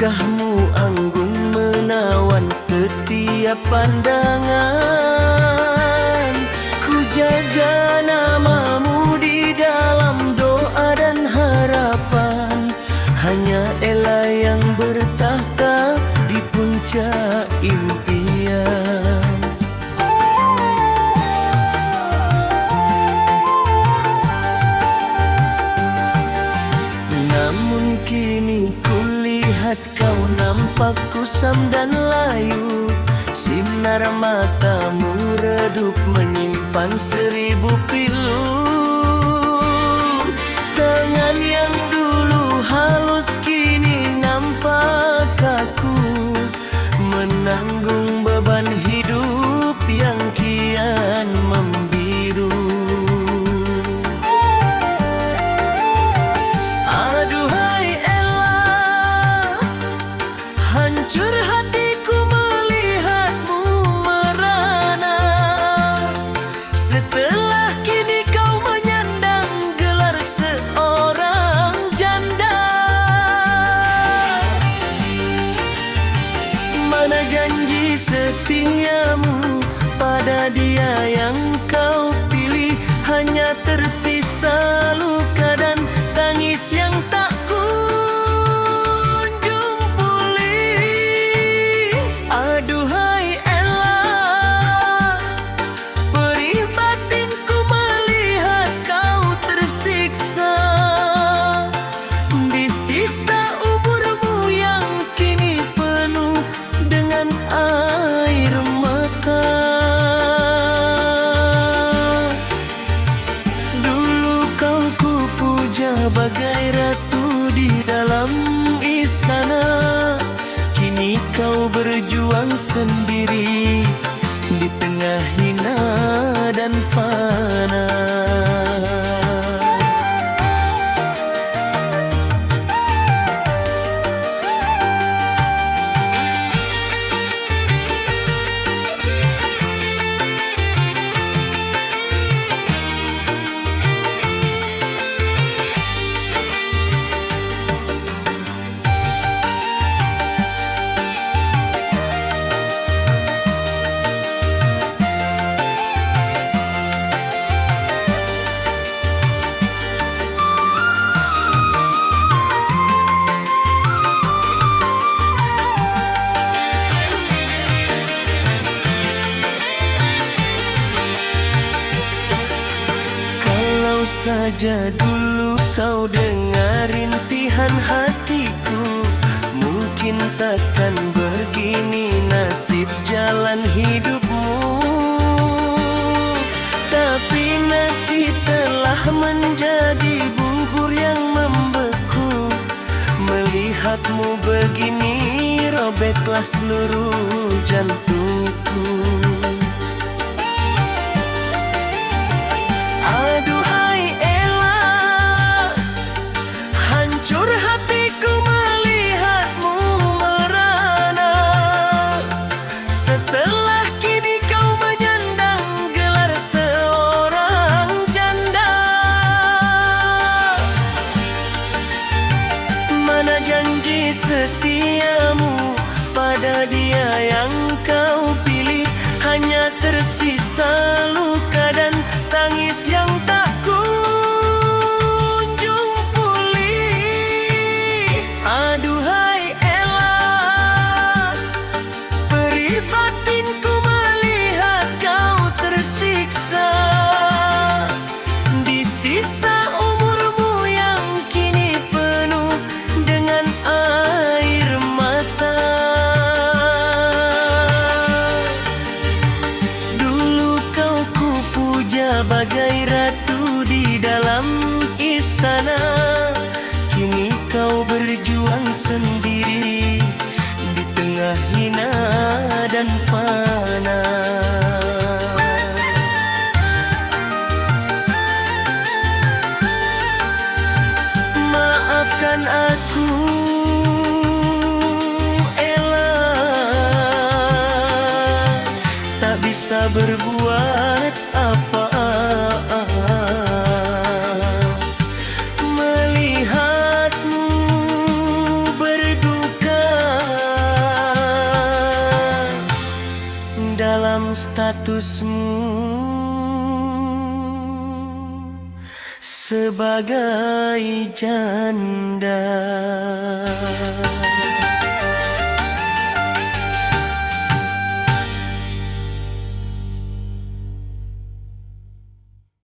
Langkahmu anggun menawan setiap pandangan. Ku jaga namamu di dalam doa dan harapan. Hanya Ella yang bertahta di puncak impian. Namun kini kulihat kau nampak kusam dan layu. Sinar matamu redup menyimpan 1000 pilu. Tangan yang dulu halus kini nampak kaku, menanggung beban hidup yang kian membiru. Aduhai Ella, hancur hatiku melihatmu merana. Setelah kini kau menyandang gelar seorang janda. Mana janji setiamu pada dia yang kau pilih? Hanya tersisa luka dan tangis yang tak kunjung pulih. Aduhai Ella, perih batinku melihat kau tersiksa. Di sisa umurmu yang kini penuh dengan air mata. Dulu kau kupuja bagai ratu di dalam istana. Kini kau berjuang sendiri di tengah hina dan fana. Saja dulu kau dengar rintihan hatiku, mungkin takkan begini nasib jalan hidupmu. Tapi nasi telah menjadi bubur yang membeku. Melihatmu begini robeklah seluruh jantungku. Aduhai Ella, hancur hatiku melihatmu merana. Setelah kini kau menyandang gelar seorang janda. Mana janji setiamu pada dia yang kau pilih? Hanya tersisa luka dan tangis yang tak kunjung pulih. Aduhai Ella, perih batinku melihat kau tersiksa. Di sisa umurmu yang kini penuh dengan air mata. Dulu kau kupuja bagai ratu di dalam istana. Kini kau berjuang sendiri di tengah hina dan fana. Maafkan aku Ella, tak bisa berbuat apa-apa. Melihatmu berduka statusmu sebagai janda.